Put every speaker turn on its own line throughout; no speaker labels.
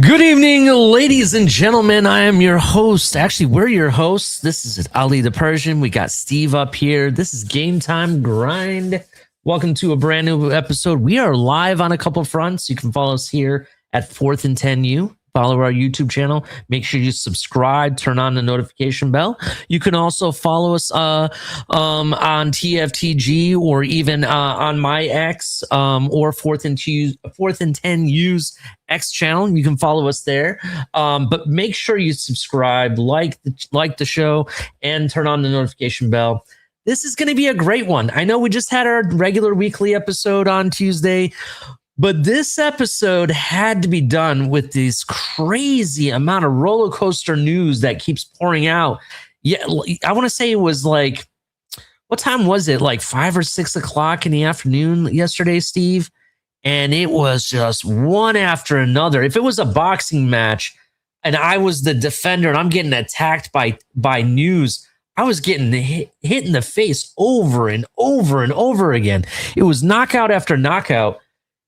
Good evening, ladies and gentlemen. I am your host. Actually, we're your hosts. This is Ali the Persian. We got Steve up here. This is Game Time Grind. Welcome to a brand new episode. We are live on a couple fronts. You can follow us here at 4th and 10U. Follow our YouTube channel. Make sure you subscribe. Turn on the notification bell. You can also follow us on TFTG or even on my X or 4th and 10U's X channel. You can follow us there. But make sure you subscribe, like the show, and turn on the notification bell. This is going to be a great one. I know we just had our regular weekly episode on Tuesday, but this episode had to be done with this crazy amount of roller coaster news that keeps pouring out. Yeah, I want to say it was like, what time was it? Like 5 or 6 o'clock in the afternoon yesterday, Steve? And it was just one after another. If it was a boxing match and I was the defender and I'm getting attacked by news, I was getting hit in the face over and over and over again. It was knockout after knockout.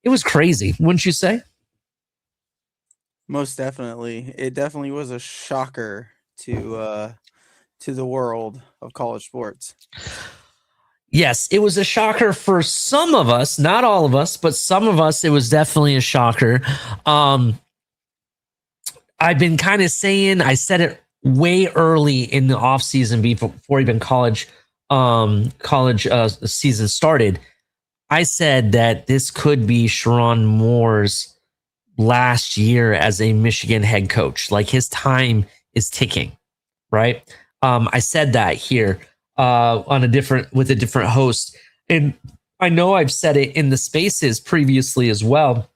It was crazy, wouldn't you say?
Most definitely. It definitely was a shocker to the world of college sports.
Yes, it was a shocker for some of us, not all of us, but some of us, it was definitely a shocker. I've been kind of saying, I said it way early in the off season before even college season started. I said that this could be Sharon Moore's last year as a Michigan head coach. Like, his time is ticking, right? I said that here with a different host. And I know I've said it in the spaces previously as well,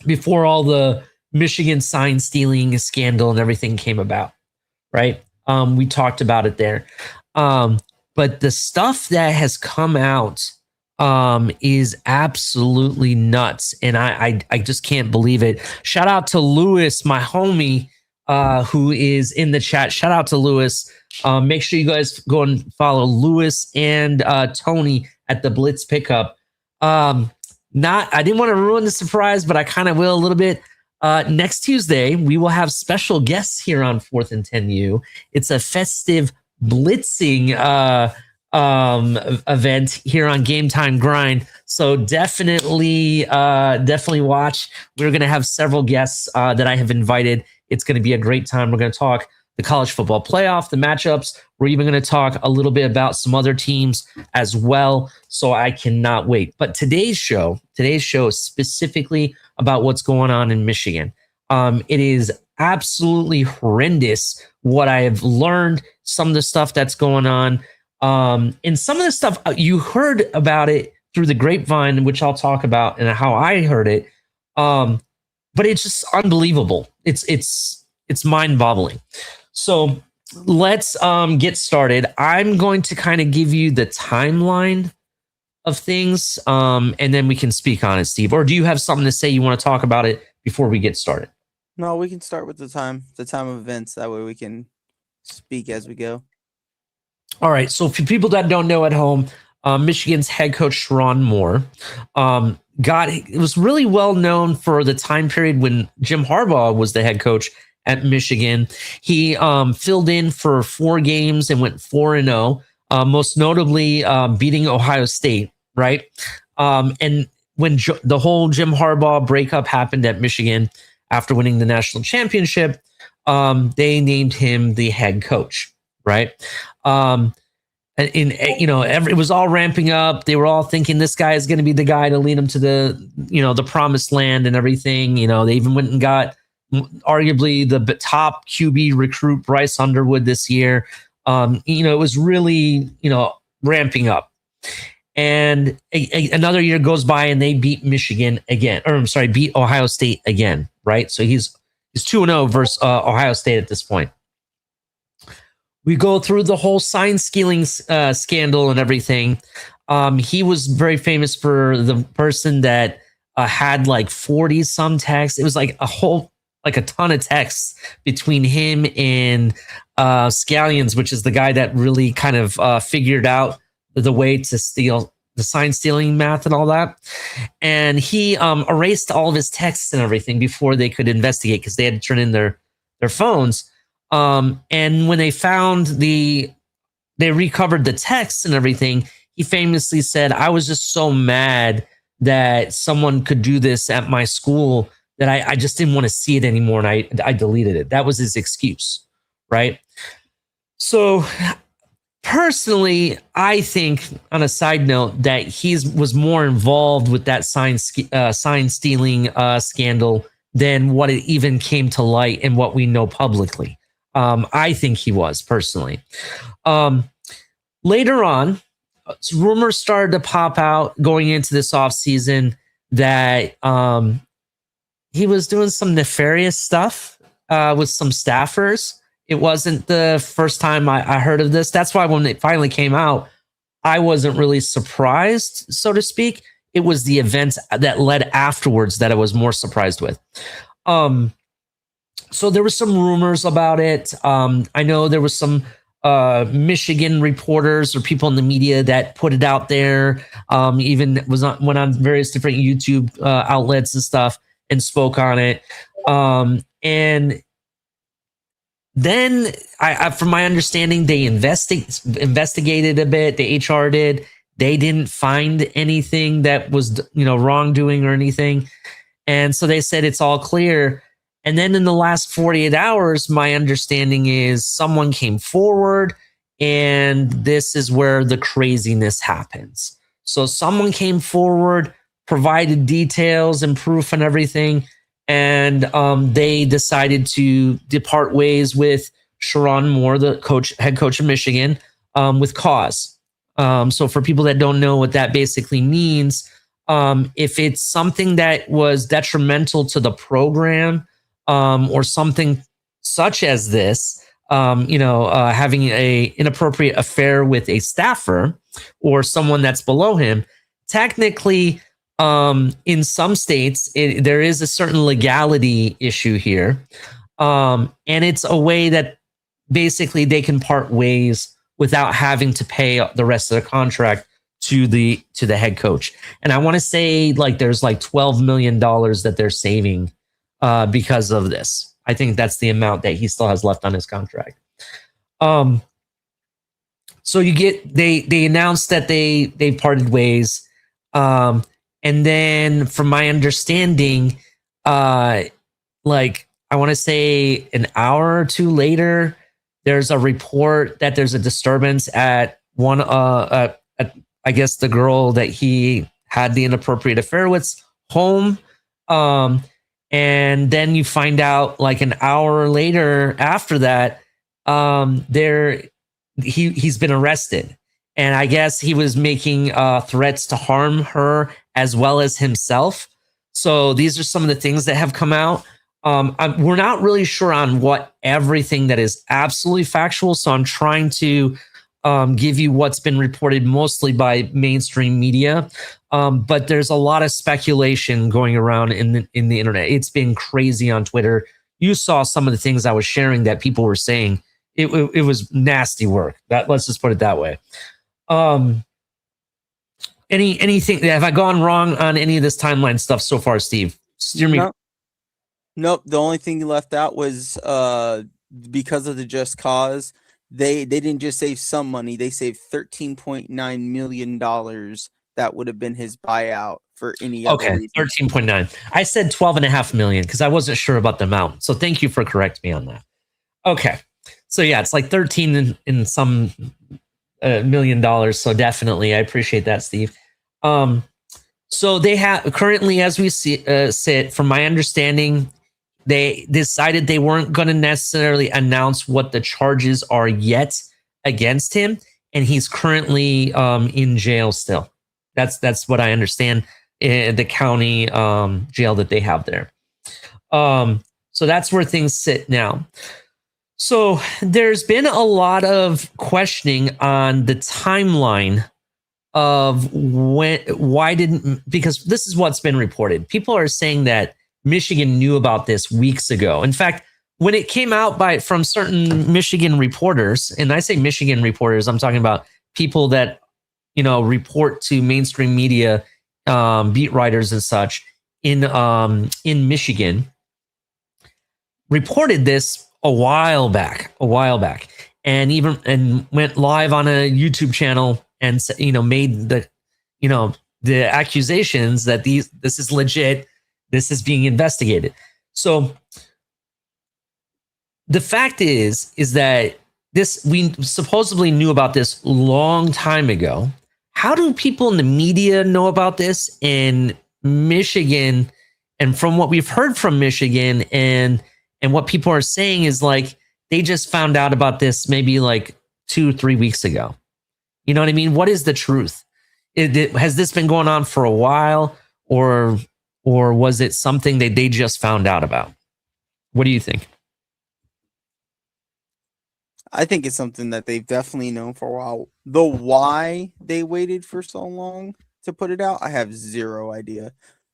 before all the Michigan sign stealing scandal and everything came about, right? We talked about it there. But but the stuff that has come out is absolutely nuts, and I just can't believe it. Shout out to Lewis, my homie, who is in the chat. Shout out to Lewis. Make sure you guys go and follow Lewis and Tony at the Blitz Pickup. I didn't want to ruin the surprise, but I kind of will a little bit. Next Tuesday, we will have special guests here on 4th and 10U. It's a festive blitzing event here on Game Time Grind. So definitely watch. We're going to have several guests that I have invited. It's going to be a great time. We're going to talk the college football playoff, the matchups. We're even going to talk a little bit about some other teams as well. So I cannot wait. But today's show is specifically about what's going on in Michigan. It is absolutely horrendous what I have learned, some of the stuff that's going on. And some of the stuff you heard about it through the grapevine, which I'll talk about and how I heard it. But it's just unbelievable. It's mind-boggling. So let's get started. I'm going to kind of give you the timeline of things, and then we can speak on it, Steve. Or do you have something to say? You want to talk about it before we get started?
No, we can start with the time of events. That way we can speak as we go.
All right. So for people that don't know at home, Michigan's head coach Sherrone Moore was really well known for the time period when Jim Harbaugh was the head coach at Michigan. He filled in for 4 games and went 4-0, most notably beating Ohio State, right? And when the whole Jim Harbaugh breakup happened at Michigan after winning the national championship, they named him the head coach, right? It was all ramping up. They were all thinking this guy is going to be the guy to lead them to the promised land and everything. They even went and got arguably the top QB recruit Bryce Underwood this year. It was really, ramping up. And another year goes by and they beat Michigan again, beat Ohio State again, right? So he's 2-0 versus Ohio State at this point. We go through the whole sign stealing scandal and everything. He was very famous for the person that had like 40 some texts. It was like a ton of texts between him and Scallions, which is the guy that really kind of figured out the way to steal the sign stealing math and all that. And he erased all of his texts and everything before they could investigate because they had to turn in their phones. And when they they recovered the texts and everything, he famously said, "I was just so mad that someone could do this at my school that I just didn't want to see it anymore. And I deleted it." That was his excuse. Right. So personally, I think on a side note that he was more involved with that sign stealing scandal than what it even came to light and what we know publicly. I think he was personally. Later on, rumors started to pop out going into this offseason that he was doing some nefarious stuff with some staffers. It wasn't the first time I heard of this. That's why when it finally came out, I wasn't really surprised, so to speak. It was the events that led afterwards that I was more surprised with. So there were some rumors about it. I know there was some Michigan reporters or people in the media that put it out there. Even went on various different YouTube outlets and stuff and spoke on it. And then, from my understanding, they investigated a bit. The HR did. They didn't find anything that was, wrongdoing or anything, and so they said it's all clear. And then in the last 48 hours, my understanding is someone came forward, and this is where the craziness happens. So someone came forward, provided details and proof and everything. And they decided to depart ways with Sherrone Moore, the head coach of Michigan, with cause. So for people that don't know what that basically means, if it's something that was detrimental to the program or something such as this, having a inappropriate affair with a staffer or someone that's below him, technically, in some states, there is a certain legality issue here. And it's a way that basically they can part ways without having to pay the rest of the contract to the head coach. And I want to say like there's like $12 million that they're saving because of this. I think that's the amount that he still has left on his contract. So you get they announced that they parted ways. And then from my understanding, like I want to say an hour or two later, there's a report that there's a disturbance at one at, I guess the girl that he had the inappropriate affair with's home. And then you find out like an hour later after that, he's been arrested. And I guess he was making threats to harm her as well as himself. So these are some of the things that have come out. We're not really sure on what everything that is absolutely factual. So I'm trying to give you what's been reported mostly by mainstream media. But there's a lot of speculation going around in the internet. It's been crazy on Twitter. You saw some of the things I was sharing that people were saying. It was nasty work. Let's just put it that way. Anything, have I gone wrong on any of this timeline stuff so far, Steve? Steer me.
Nope. The only thing you left out was because of the just cause, they didn't just save some money, they saved $13.9 million. That would have been his buyout for any other reason.
13.9. I said 12.5 million because I wasn't sure about the amount. So thank you for correcting me on that. Okay. So yeah, it's like 13 in some $1 million. So definitely, I appreciate that, Steve. So they have currently, as we sit, from my understanding, they decided they weren't going to necessarily announce what the charges are yet against him, and he's currently in jail still. That's what I understand. In the county jail that they have there. So that's where things sit now. So there's been a lot of questioning on the timeline of because this is what's been reported. People are saying that Michigan knew about this weeks ago. In fact, when it came out from certain Michigan reporters, and I say Michigan reporters, I'm talking about people that, report to mainstream media, beat writers and such in Michigan, reported this a while back, and went live on a YouTube channel and made the accusations that this is legit, this is being investigated. So the fact is that we supposedly knew about this long time ago. How do people in the media know about this in Michigan? And from what we've heard from Michigan and what people are saying is like they just found out about this maybe like 2-3 weeks ago. You know what I mean? What is the truth? Has this been going on for a while, or was it something that they just found out about? What do you think?
I think it's something that they've definitely known for a while. The why they waited for so long to put it out, I have zero idea.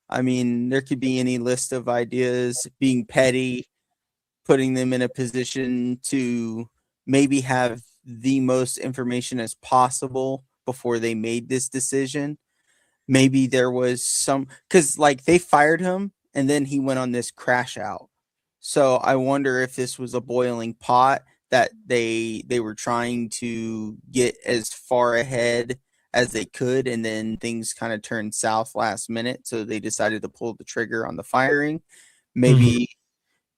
I mean, there could be any list of ideas, being petty, putting them in a position to maybe have the most information as possible before they made this decision. Maybe there was because like they fired him and then he went on this crash out. So I wonder if this was a boiling pot that they were trying to get as far ahead as they could, and then things kind of turned south last minute, so they decided to pull the trigger on the firing. Maybe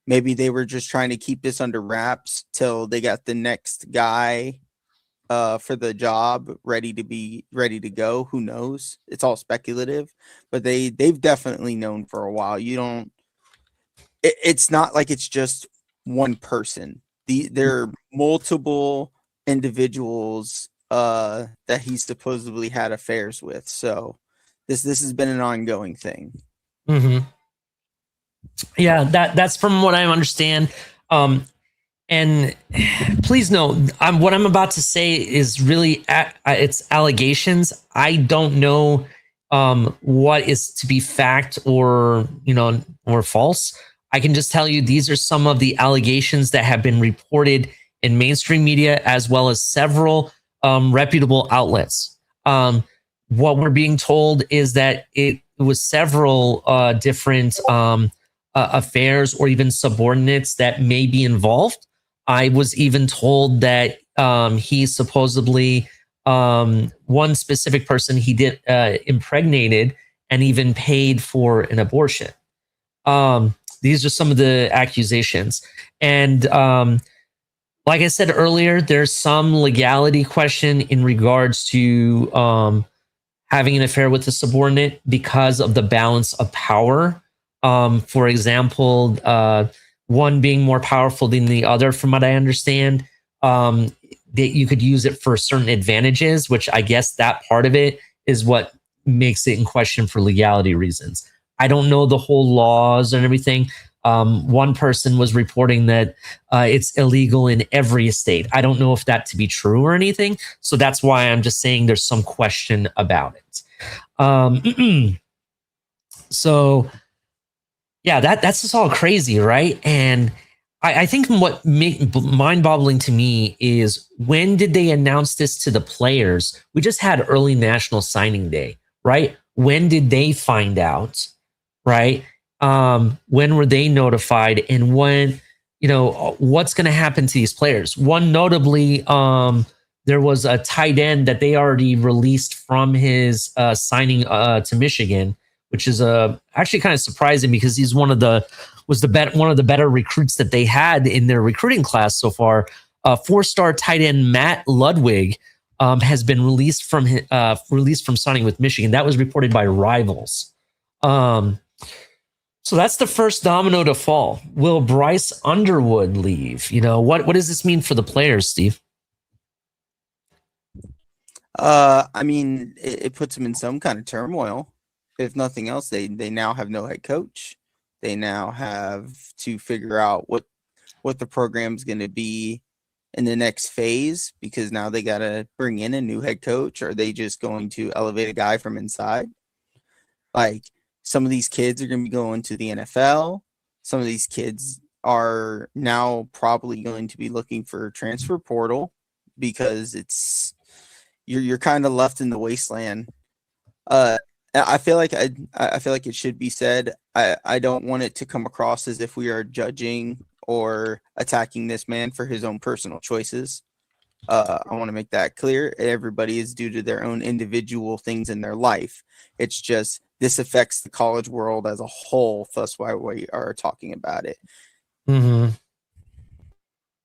they were just trying to keep this under wraps till they got the next guy for the job ready to go. Who knows? It's all speculative, but they've definitely known for a while. It's not like it's just one person. There are multiple individuals that he supposedly had affairs with. So this has been an ongoing thing.
Mm-hmm. Yeah, that's from what I understand. And please know, what I'm about to say is really it's allegations. I don't know what is to be fact or or false. I can just tell you these are some of the allegations that have been reported in mainstream media as well as several reputable outlets. What we're being told is that it was several different affairs or even subordinates that may be involved. I was even told that he supposedly one specific person he did impregnated and even paid for an abortion. These are some of the accusations, and like I said earlier, there's some legality question in regards to having an affair with a subordinate because of the balance of power. For example, one being more powerful than the other, from what I understand, that you could use it for certain advantages, which I guess that part of it is what makes it in question for legality reasons. I don't know the whole laws and everything. One person was reporting that it's illegal in every state. I don't know if that to be true or anything. So that's why I'm just saying there's some question about it. So yeah, that's just all crazy, right? And I think what mind-boggling to me is when did they announce this to the players? We just had early National Signing Day, right? When did they find out, right? When were they notified, and when, what's going to happen to these players? One notably, there was a tight end that they already released from his signing to Michigan, which is actually kind of surprising because he's one of the better recruits that they had in their recruiting class so far. 4-star tight end Matt Ludwig has been released from signing with Michigan. That was reported by Rivals. So that's the first domino to fall. Will Bryce Underwood leave? What does this mean for the players, Steve?
I mean, it puts them in some kind of turmoil. If nothing else, they now have no head coach. They now have to figure out what the program's going to be in the next phase, because now they got to bring in a new head coach. Are they just going to elevate a guy from inside? Like, some of these kids are going to be going to the NFL. Some of these kids are now probably going to be looking for a transfer portal because you're kind of left in the wasteland. I feel like I feel like it should be said. I don't want it to come across as if we are judging or attacking this man for his own personal choices. I want to make that clear. Everybody is due to their own individual things in their life. It's just this affects the college world as a whole. That's why we are talking about it.
Mm-hmm.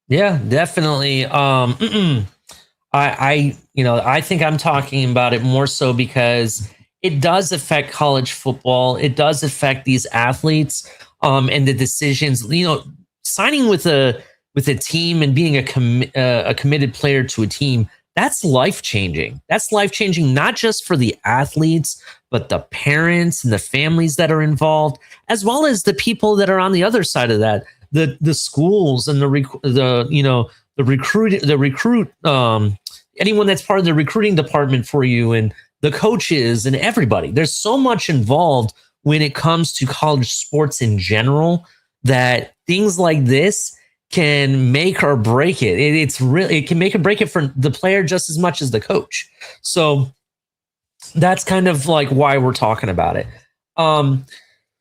Yeah, definitely. I think I'm talking about it more so because it does affect college football. It does affect these athletes, and the decisions. Signing with a team and being a committed player to a team, that's life changing. That's life changing, not just for the athletes, but the parents and the families that are involved, as well as the people that are on the other side of that, the schools and the recruit, anyone that's part of the recruiting department for you, and the coaches and everybody. There's so much involved when it comes to college sports in general that things like this can make or break it. It can make or break it for the player just as much as the coach. So that's kind of like why we're talking about it.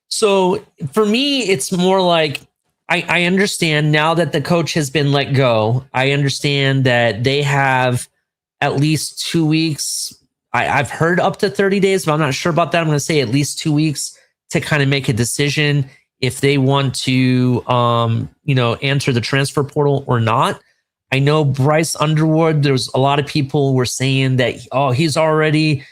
So for me, it's more like I understand now that the coach has been let go. I understand that they have at least 2 weeks. I've heard up to 30 days, but I'm not sure about that. I'm going to say at least 2 weeks to kind of make a decision if they want to, enter the transfer portal or not. I know Bryce Underwood, there's a lot of people were saying that, he's already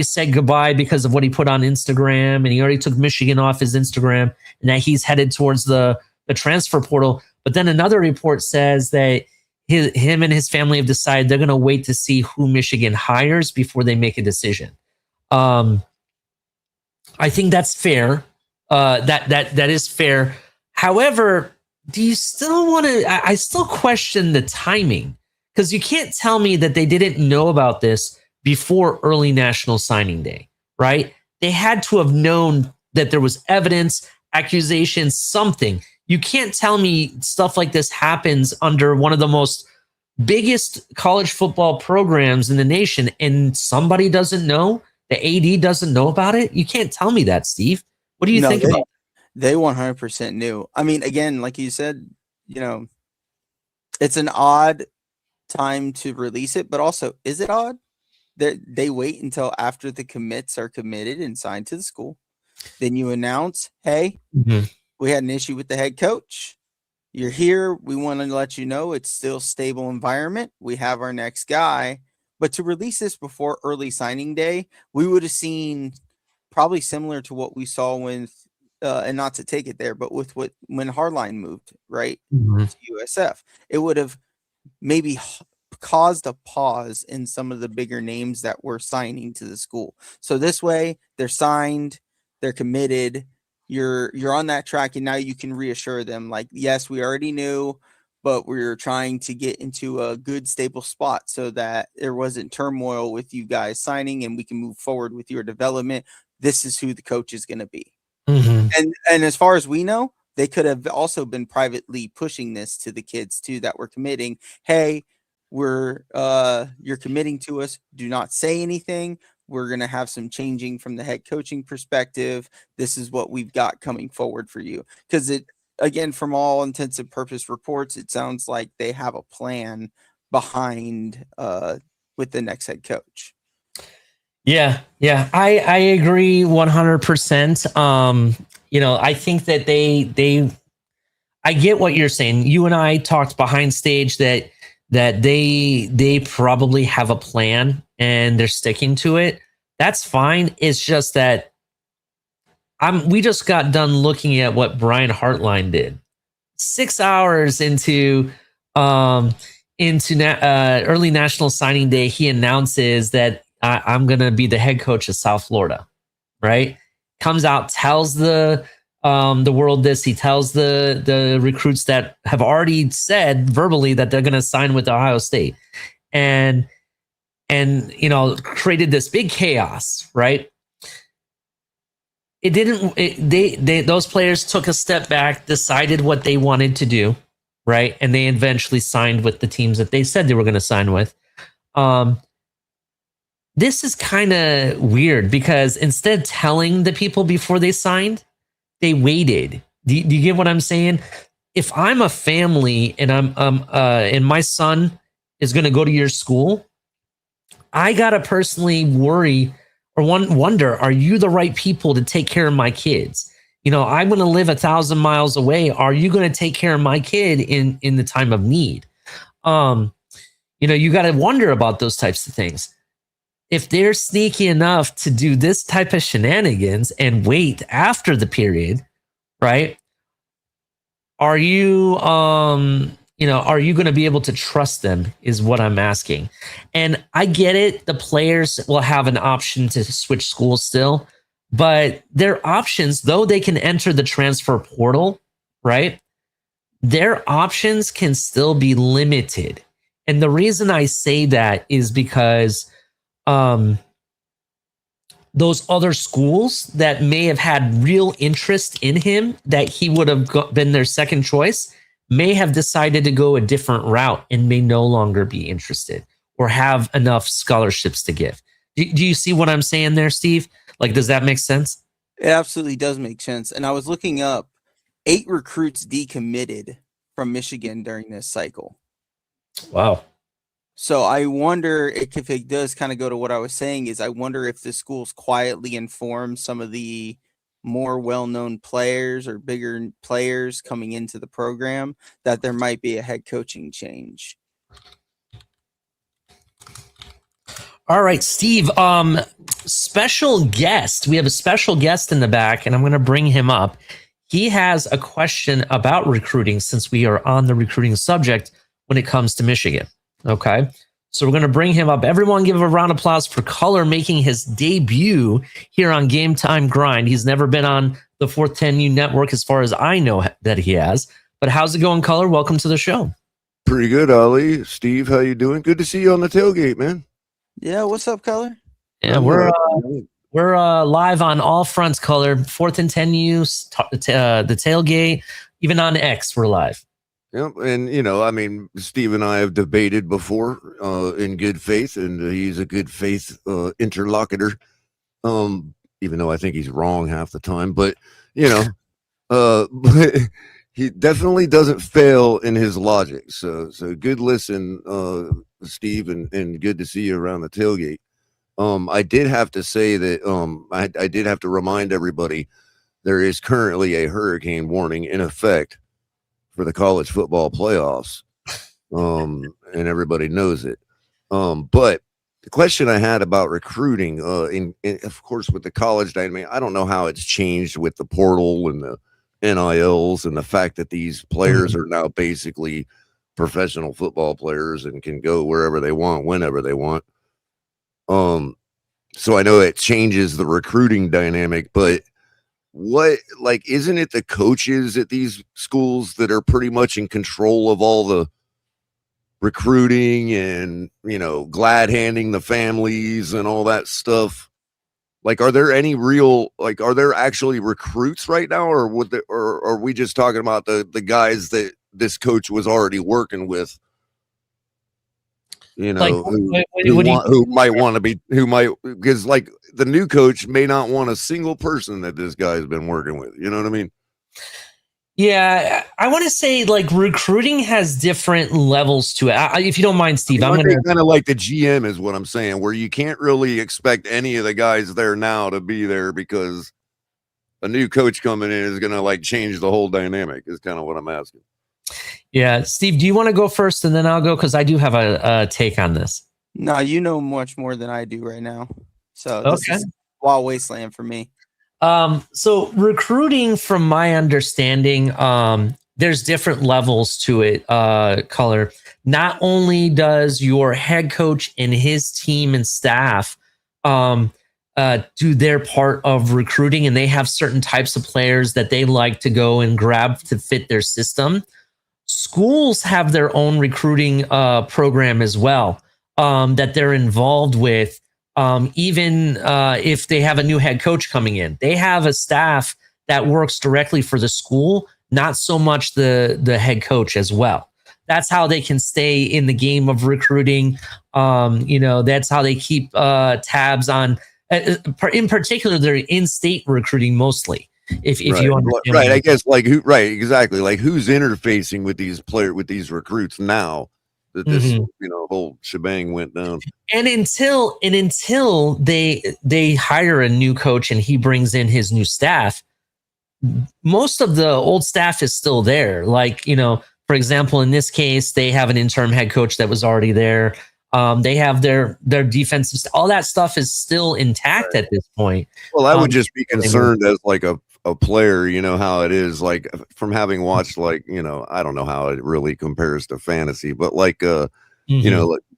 said goodbye because of what he put on Instagram, and he already took Michigan off his Instagram, and that he's headed towards the transfer portal. But then another report says that him and his family have decided they're going to wait to see who Michigan hires before they make a decision. I think that's fair. That is fair. However, do you still want to? I still question the timing, because you can't tell me that they didn't know about this before early National Signing Day, right? They had to have known that there was evidence, accusations, something. You can't tell me stuff like this happens under one of the most biggest college football programs in the nation and somebody doesn't know. The AD doesn't know about it. You can't tell me that, Steve. What do you
No,
think about?
they 100% knew. I mean, again, like you said, you know, it's an odd time to release it, but also, is it odd that they wait until after the commits are committed and signed to the school? Then you announce, hey, we had an issue with the head coach. You're here. We want to let you know it's still stable environment. We have our next guy. But to release this before early signing day, we would have seen probably similar to what we saw with, and not to take it there, but with when Hardline moved, right, to USF, it would have maybe caused a pause in some of the bigger names that were signing to the school. So this way, they're signed, they're committed. You're on that track, and now you can reassure them, like, yes, we already knew, but we're trying to get into a good stable spot so that there wasn't turmoil with you guys signing, and we can move forward with your development. This is who the coach is going to be. And as far as we know, they could have also been privately pushing this to the kids too that were committing. Hey, you're committing to us. Do not say anything. We're going to have some changing from the head coaching perspective. This is what we've got coming forward for you. Because it, again, from all intents and purpose reports, it sounds like they have a plan behind with the next head coach.
Yeah, I agree 100%. I think that I get what you're saying. You and I talked behind stage that they probably have a plan and they're sticking to it. That's fine. It's just that we just got done looking at what Brian Hartline did. 6 hours into early National Signing Day, he announces that I'm going to be the head coach of South Florida, right? Comes out, tells the world this. He tells the recruits that have already said verbally that they're going to sign with Ohio State, and created this big chaos, right? It didn't. Those players took a step back, decided what they wanted to do, right, and they eventually signed with the teams that they said they were going to sign with. This is kind of weird because instead of telling the people before they signed, they waited. Do you get what I'm saying? If I'm a family and and my son is going to go to your school, I gotta personally worry or wonder: are you the right people to take care of my kids? I'm going to live 1,000 miles away. Are you going to take care of my kid in the time of need? You got to wonder about those types of things. If they're sneaky enough to do this type of shenanigans and wait after the period, right? Are you going to be able to trust them is what I'm asking. And I get it. The players will have an option to switch schools still, but their options, though they can enter the transfer portal, right? Their options can still be limited. And the reason I say that is because those other schools that may have had real interest in him, that he would have been their second choice, may have decided to go a different route and may no longer be interested or have enough scholarships to give. Do you see what I'm saying there, Steve? Like, does that make sense?
It absolutely does make sense. And I was looking up 8 recruits decommitted from Michigan during this cycle.
Wow.
So I wonder if it does kind of go to what I was saying, is I wonder if the schools quietly inform some of the more well-known players or bigger players coming into the program that there might be a head coaching change.
All right, Steve, special guest. We have a special guest in the back, and I'm going to bring him up. He has a question about recruiting, since we are on the recruiting subject when it comes to Michigan. Okay, so we're going to bring him up. Everyone give a round of applause for Color making his debut here on Game Time Grind. He's never been on the 410U network as far as I know that he has, But how's it going, Color? Welcome to the show.
Pretty good, Ali. Steve, how you doing? Good to see you on the tailgate, man.
Yeah, what's up, Color?
Yeah, we're live on all fronts, Color. 4th and 10 use, the tailgate, even on X, we're live.
Yep, and I mean, Steve and I have debated before in good faith, and he's a good faith interlocutor. Even though I think he's wrong half the time, but but he definitely doesn't fail in his logic. So good listen, Steve, and good to see you around the tailgate. I did have to say that I did have to remind everybody there is currently a hurricane warning in effect for the college football playoffs, and everybody knows it. But the question I had about recruiting, in of course with the college dynamic, I don't know how it's changed with the portal and the NILs and the fact that these players are now basically professional football players and can go wherever they want, whenever they want. So I know it changes the recruiting dynamic, but isn't it the coaches at these schools that are pretty much in control of all the recruiting and, glad handing the families and all that stuff? Like, are there any real, are there actually recruits right now, or or are we just talking about the guys that this coach was already working with? Who might want to be, because the new coach may not want a single person that this guy's been working with. You know what I mean?
Yeah, I want to say recruiting has different levels to it. If you don't mind, Steve, I'm going to
kind of like the GM is what I'm saying, where you can't really expect any of the guys there now to be there because a new coach coming in is going to change the whole dynamic. Is kind of what I'm asking. Yeah,
Steve, do you want to go first and then I'll go, because I do have a take on this.
No, you know much more than I do right now. So this is wild wasteland for me.
So recruiting, from my understanding, there's different levels to it, Color. Not only does your head coach and his team and staff do their part of recruiting, and they have certain types of players that they like to go and grab to fit their system. Schools have their own recruiting program as well, that they're involved with. Even if they have a new head coach coming in, they have a staff that works directly for the school, not so much the head coach as well. That's how they can stay in the game of recruiting. That's how they keep tabs on, in particular, their in-state recruiting mostly. If you understand,
right, I guess exactly. Who's interfacing with these recruits now that this whole shebang went down.
And until they hire a new coach and he brings in his new staff, most of the old staff is still there. For example, in this case, they have an interim head coach that was already there. They have their defensive, all that stuff is still intact at this point.
Well, I would just be concerned as a player, how it is, from having watched, I don't know how it really compares to fantasy, but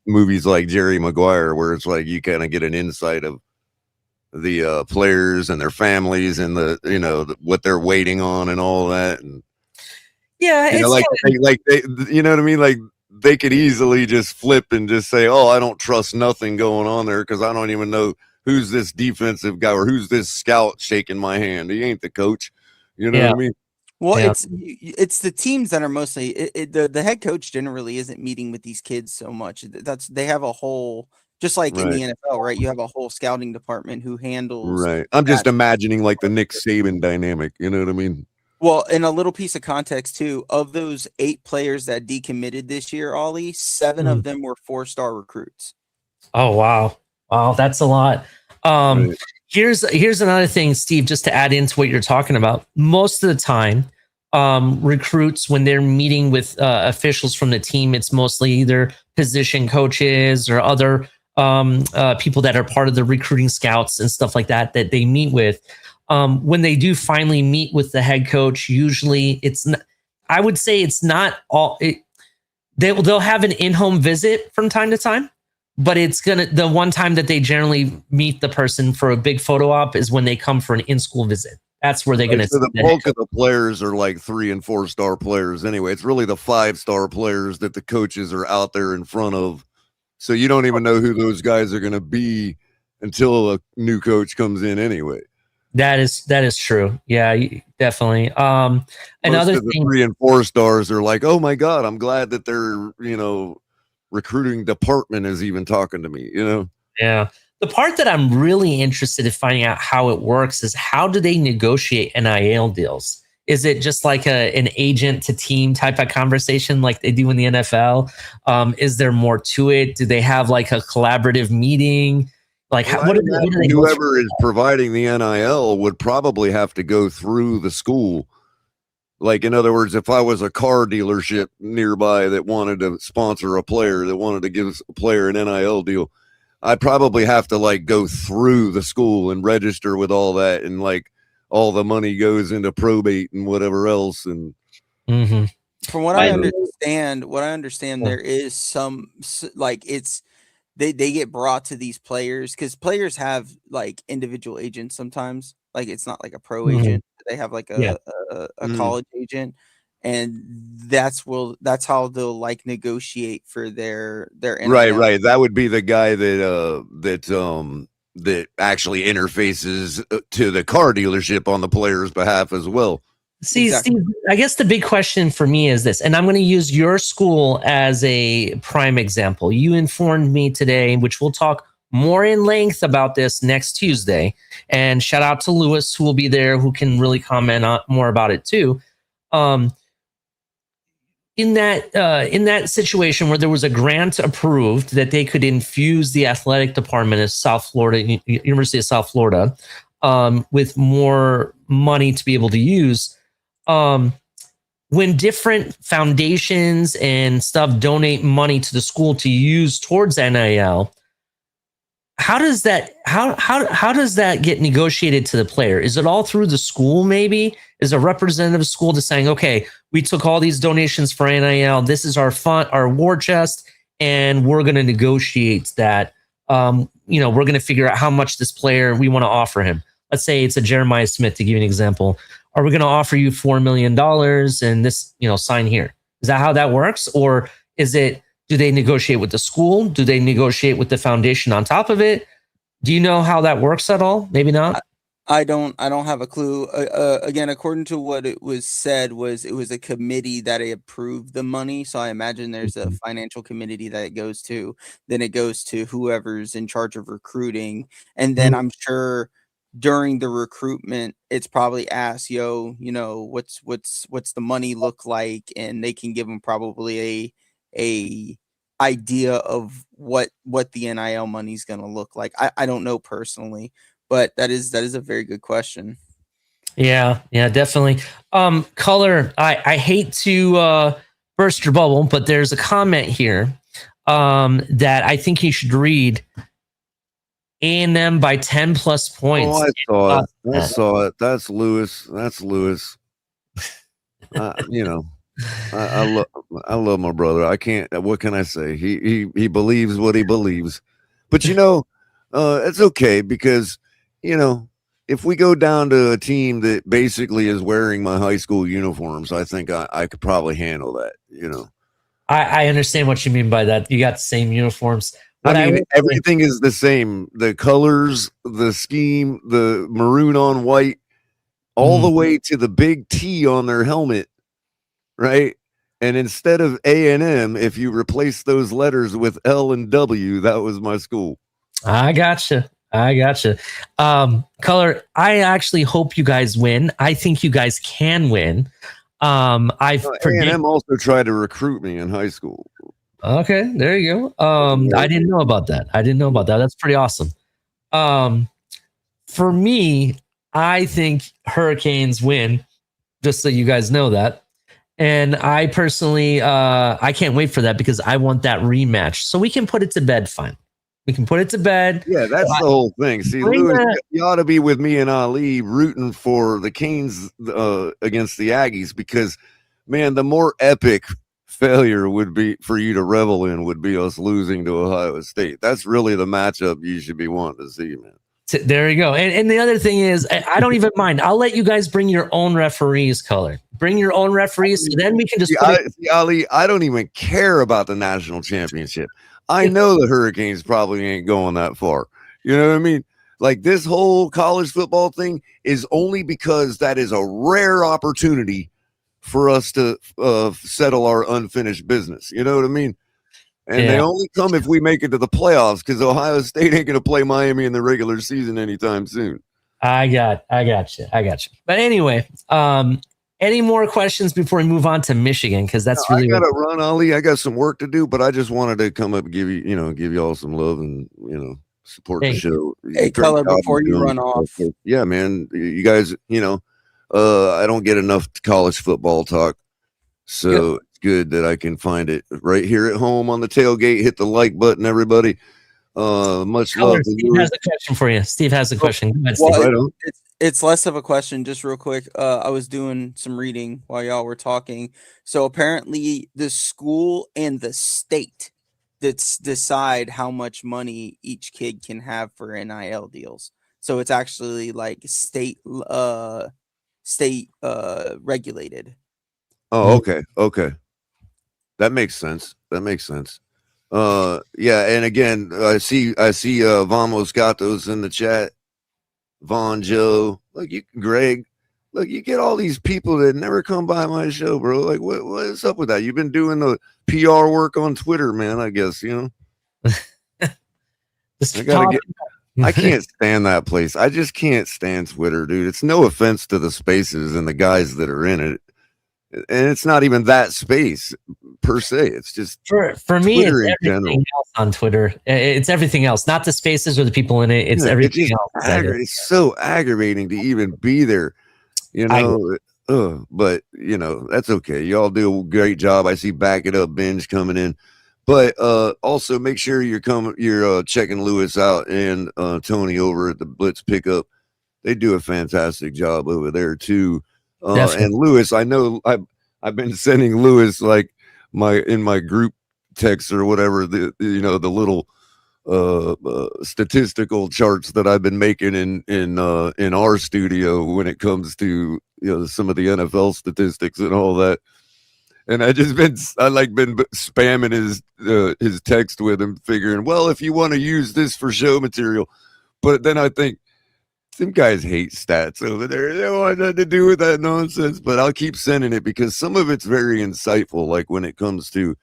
movies like Jerry Maguire, where it's you kind of get an insight of the players and their families and what they're waiting on and all that. And
yeah,
they, you know what I mean? They could easily just flip and just say, oh, I don't trust nothing going on there because I don't even know who's this defensive guy or who's this scout shaking my hand. He ain't the coach. You know what I mean?
Well, it's the teams that are mostly the head coach generally isn't meeting with these kids so much. They have a whole, just like in the NFL, right? You have a whole scouting department who handles.
Right. I'm just imagining the Nick Saban dynamic. You know what I mean?
Well, and a little piece of context too, of those 8 players that decommitted this year, Ollie, 7 of them were 4-star recruits.
Oh, wow. Wow. That's a lot. Here's another thing, Steve, just to add into what you're talking about. Most of the time, recruits, when they're meeting with officials from the team, it's mostly either position coaches or other people that are part of the recruiting scouts and stuff like that they meet with. When they do finally meet with the head coach, usually it's not, I would say it's not all. They'll have an in-home visit from time to time, but the one time that they generally meet the person for a big photo op is when they come for an in-school visit. that's where they're going to.
So the bulk of the players are like 3 and 4 star players anyway. It's really the 5-star players that the coaches are out there in front of. So you don't even know who those guys are going to be until a new coach comes in anyway.
That is true. Yeah, definitely. Another
Most of the
thing,
3 and 4 stars are like, oh my God, I'm glad that their recruiting department is even talking to me.
Yeah. The part that I'm really interested in finding out how it works is how do they negotiate NIL deals? Is it just like an agent to team type of conversation like they do in the NFL? Is there more to it? Do they have like a collaborative meeting? Like
Well,
what do they
whoever is providing the NIL would probably have to go through the school. Like, in other words, if I was a car dealership nearby that wanted to sponsor a player, that wanted to give a player an NIL deal, I'd probably have to like go through the school and register with all that, and like all the money goes into probate and whatever else. And
from what I understand, there is some like it's they get brought to these players because players have like individual agents sometimes. Like it's not like a pro agent; they have like a college agent, and that's how they'll like negotiate for their NIL.
Right. That would be the guy that actually interfaces to the car dealership on the player's behalf as well.
See,
Exactly.
Steve, I guess the big question for me is this, and I'm going to use your school as a prime example. You informed me today, which we'll talk more in length about this next Tuesday. And shout out to Lewis, who will be there, who can really comment on more about it too. In that situation where there was a grant approved that they could infuse the athletic department of South Florida, University of South Florida, with more money to be able to use. When different foundations and stuff donate money to the school to use towards NIL, how does that get negotiated to the player? Is it all through the school? Maybe is a representative school just saying, okay, we took all these donations for NIL. This is our fund, our war chest, and we're going to negotiate that. We're going to figure out how much this player we want to offer him. Let's say it's a Jeremiah Smith, to give you an example. Are we going to offer you $4 million and this, sign here? Is that how that works? Or do they negotiate with the school? Do they negotiate with the foundation on top of it? Do you know how that works at all? Maybe not.
I don't have a clue. Again, according to what it was said, it was a committee that approved the money. So I imagine there's a financial committee that it goes to. Then it goes to whoever's in charge of recruiting, and then I'm sure during the recruitment, it's probably asked, what's the money look like, and they can give them probably a idea of what the NIL money is going to look like. I don't know personally, but that is a very good question.
Yeah, definitely. Color, I hate to burst your bubble, but there's a comment here that I think you should read. A&M by 10 plus points.
Oh, I saw it. That's Lewis. I love my brother. I can't. What can I say? He believes what he believes, but it's okay because if we go down to a team that basically is wearing my high school uniforms, I think I could probably handle that.
I understand what you mean by that. You got the same uniforms.
Everything is the same. The colors, the scheme, the maroon on white, all the way to the big T on their helmet, right? And instead of A&M, if you replace those letters with L and W, that was my school.
I gotcha. Color, I actually hope you guys win. I think you guys can win.
A&M also tried to recruit me in high school.
Okay, there you go. I didn't know about that. That's pretty awesome. For me, I think Hurricanes win, just so you guys know that. And I personally, I can't wait for that because I want that rematch. So we can put it to bed, fine. We can put it to bed.
Yeah, that's the whole thing. See, Lewis, you ought to be with me and Ali rooting for the Canes against the Aggies because, man, the more epic failure would be for you to revel in would be us losing to Ohio State. That's really the matchup you should be wanting to see, man.
There you go. And the other thing is, I don't even mind. I'll let you guys bring your own referees, Color. Bring your own referees, so then we can just
Ali, I don't even care about the national championship. I know the Hurricanes probably ain't going that far. You know what I mean? Like, this whole college football thing is only because that is a rare opportunity for us to settle our unfinished business. You know what I mean? And they only come if we make it to the playoffs, because Ohio State ain't going to play Miami in the regular season anytime soon.
I got you. But anyway, any more questions before we move on to Michigan? Because that's really
I got to run, Ali. I got some work to do, but I just wanted to come up and give you all some love and support the show.
Hey, Color, before you run off,
yeah, man, you guys, I don't get enough college football talk, so it's good that I can find it right here at home on the tailgate. Hit the like button, everybody. Much love.
Steve has a question for you. Steve has a question. Go ahead,
well, it's less of a question, just real quick. I was doing some reading while y'all were talking. So apparently the school and the state decide how much money each kid can have for NIL deals. So it's actually like state regulated.
Oh, okay. That makes sense. Yeah, and again, I see Von Moscato's in the chat. Von Joe, Greg, you get all these people that never come by my show, bro. Like, what's up with that? You've been doing the PR work on Twitter, man. I guess I can't stand that place. I just can't stand Twitter, dude. It's no offense to the spaces and the guys that are in it, and it's not even that space per se. It's just
for me, it's everything else on Twitter. It's everything else, not the spaces or the people in it. It's everything else.
It's so aggravating to even be there, but that's okay. Y'all do a great job. I see Back It Up Binge coming in, but also make sure you're checking Lewis out and Tony over at the Blitz Pickup. They do a fantastic job over there too. And Lewis, I know I've been sending Lewis in my group text or whatever, the little statistical charts that I've been making in our studio when it comes to some of the NFL statistics and all that. And I just been spamming his text with him, figuring, well, if you want to use this for show material, but then I think some guys hate stats over there. They don't want nothing to do with that nonsense, but I'll keep sending it because some of it's very insightful. Like when it comes to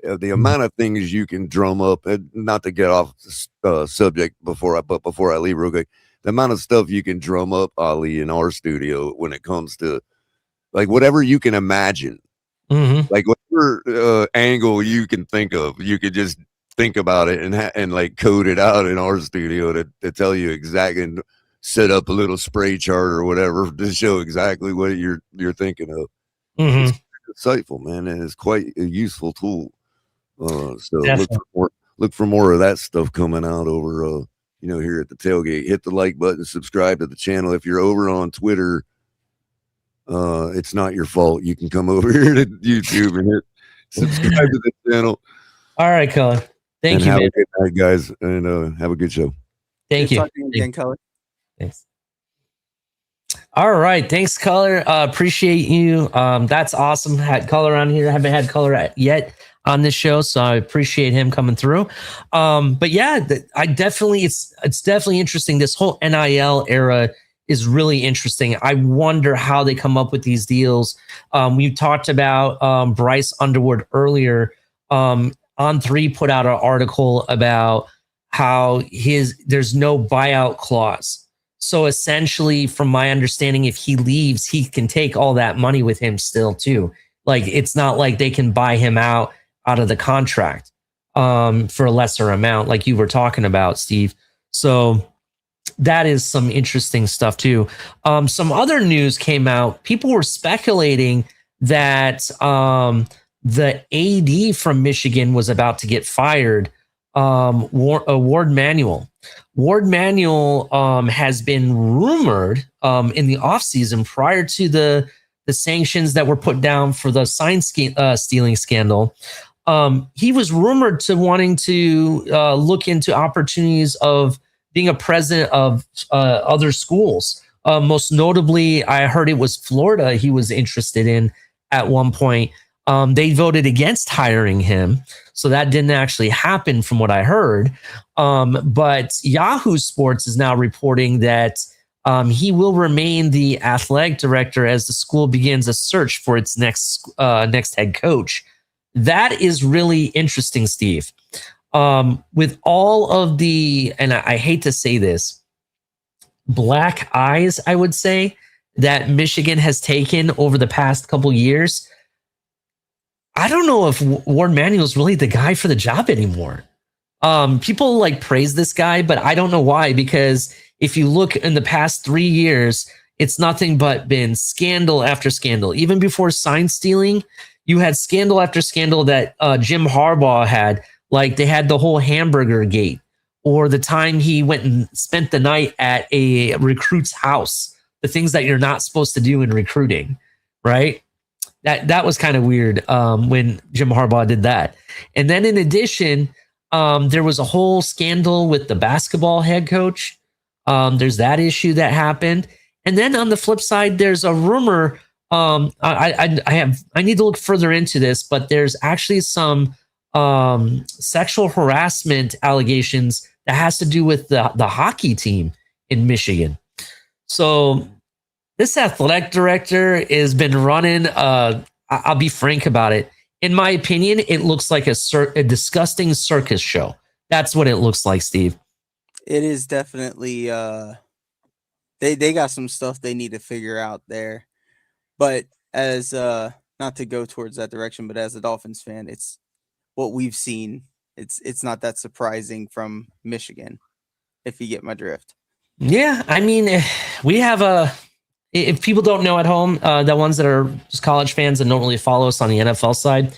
the amount of things you can drum up, and not to get off the subject before I leave real quick, the amount of stuff you can drum up, Ali, in our studio when it comes to whatever you can imagine, whatever angle you can think of, you could just think about it and code it out in our studio to tell you exactly. And set up a little spray chart or whatever to show exactly what you're thinking of. It's insightful, man, and it's quite a useful tool. So look for more of that stuff coming out over here at the tailgate. Hit the like button, subscribe to the channel. If you're over on Twitter, it's not your fault. You can come over here to YouTube and hit subscribe to the channel.
All right, Colin. Thank you.
Have a good night, guys, and have a good show.
Thank you.
Again, Colin.
Thanks. All right. Thanks, Color. Appreciate you. That's awesome. Had Color on here. Haven't had Color yet on this show, so I appreciate him coming through. But yeah, it's definitely interesting. This whole NIL era is really interesting. I wonder how they come up with these deals. We talked about Bryce Underwood earlier. On3 put out an article about how there's no buyout clause. So essentially, from my understanding, if he leaves, he can take all that money with him still too. It's not like they can buy him out of the contract for a lesser amount, like you were talking about, Steve. So that is some interesting stuff too. Some other news came out. People were speculating that the AD from Michigan was about to get fired. Ward Manuel. Ward Manuel has been rumored in the offseason prior to the sanctions that were put down for the sign stealing scandal. He was rumored to wanting to look into opportunities of being a president of other schools. Most notably, I heard it was Florida he was interested in at one point. They voted against hiring him, so that didn't actually happen from what I heard. But Yahoo Sports is now reporting that he will remain the athletic director as the school begins a search for its next head coach. That is really interesting, Steve. With all of the, and I hate to say this, black eyes, I would say, that Michigan has taken over the past couple years, I don't know if Ward Manuel is really the guy for the job anymore. People like praise this guy, but I don't know why, because if you look in the past 3 years, it's nothing but been scandal after scandal. Even before sign stealing, you had scandal after scandal that Jim Harbaugh had. Like they had the whole hamburger gate, or the time he went and spent the night at a recruit's house, the things that you're not supposed to do in recruiting, right? That was kind of weird when Jim Harbaugh did that. And then in addition, there was a whole scandal with the basketball head coach. There's that issue that happened. And then on the flip side, there's a rumor. I need to look further into this, but there's actually some sexual harassment allegations that has to do with the hockey team in Michigan. So this athletic director has been running. I'll be frank about it. In my opinion, it looks like a disgusting circus show. That's what it looks like, Steve.
It is definitely. They got some stuff they need to figure out there. But as not to go towards that direction, but as a Dolphins fan, it's what we've seen. It's not that surprising from Michigan, if you get my drift.
Yeah, I mean, we have if people don't know at home, the ones that are just college fans and don't really follow us on the NFL side,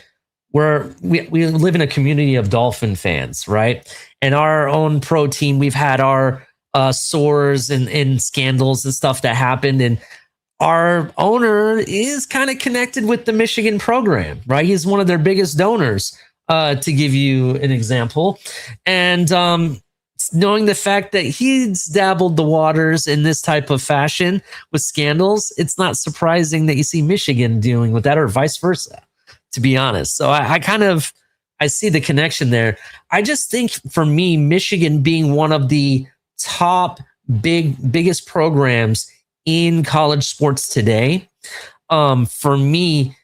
we live in a community of Dolphin fans, right? And our own pro team, we've had our sores and scandals and stuff that happened. And our owner is kind of connected with the Michigan program, right? He's one of their biggest donors, to give you an example. And knowing the fact that he's dabbled the waters in this type of fashion with scandals, it's not surprising that you see Michigan dealing with that, or vice versa, to be honest. So I see the connection there. I just think for me, Michigan being one of the top biggest programs in college sports today, for me,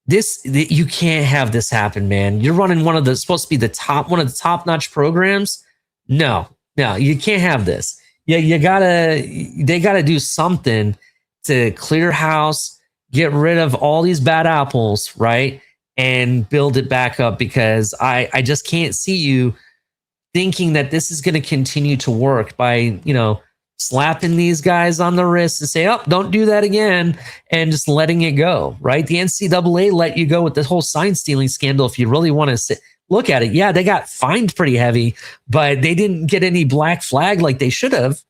you can't have this happen, man. You're running one of the top-notch programs. No, you can't have this. Yeah, they gotta do something to clear house, get rid of all these bad apples, right? And build it back up, because I just can't see you thinking that this is going to continue to work by, slapping these guys on the wrist and say, oh, don't do that again, and just letting it go, right? The NCAA let you go with this whole sign stealing scandal. If you really want to look at it, yeah, they got fined pretty heavy, but they didn't get any black flag like they should have.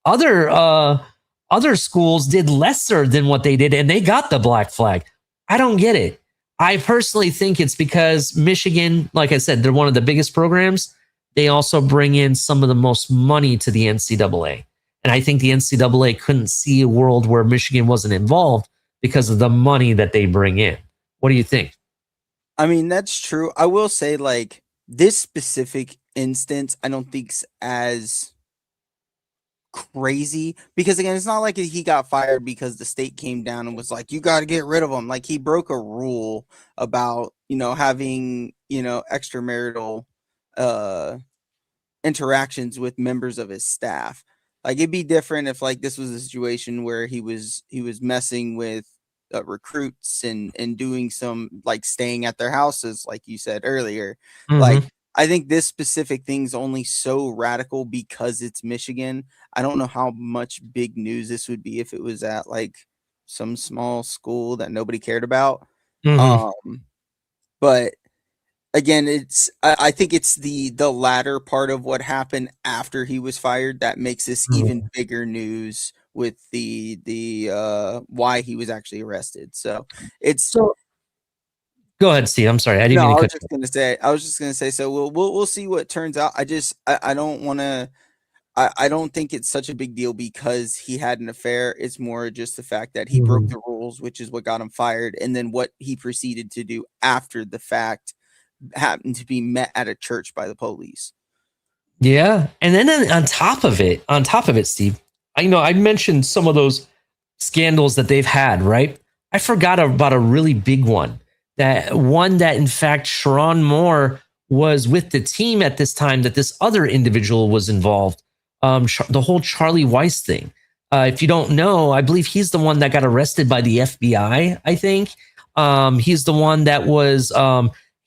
Other schools did lesser than what they did, and they got the black flag. I don't get it. I personally think it's because Michigan, like I said, they're one of the biggest programs. They also bring in some of the most money to the NCAA. And I think the NCAA couldn't see a world where Michigan wasn't involved because of the money that they bring in. What do you think?
I mean, that's true. I will say, like, this specific instance, I don't think's as crazy, because again, it's not like he got fired because the state came down and was like, you got to get rid of him. Like, he broke a rule about, having, extramarital interactions with members of his staff. Like, it'd be different if, like, this was a situation where he was messing with recruits and doing some, like, staying at their houses, like you said earlier.
Mm-hmm.
Like, I think this specific thing's only so radical because it's Michigan. I don't know how much big news this would be if it was at, like, some small school that nobody cared about.
Mm-hmm.
But again, I think it's the latter part of what happened after he was fired that makes this even bigger news with the why he was actually arrested. So
go ahead, Steve. I'm sorry. I didn't mean to cut you.
I was just gonna say. So we'll see what turns out. I don't want to. I don't think it's such a big deal because he had an affair. It's more just the fact that he broke the rules, which is what got him fired. And then what he proceeded to do after the fact happened to be met at a church by the police.
Yeah. And then on top of it, Steve, I mentioned some of those scandals that they've had, right? I forgot about a really big one. That in fact, Sharon Moore was with the team at this time that this other individual was involved. The whole Charlie Weiss thing. If you don't know, I believe he's the one that got arrested by the FBI, I think. He's the one that was,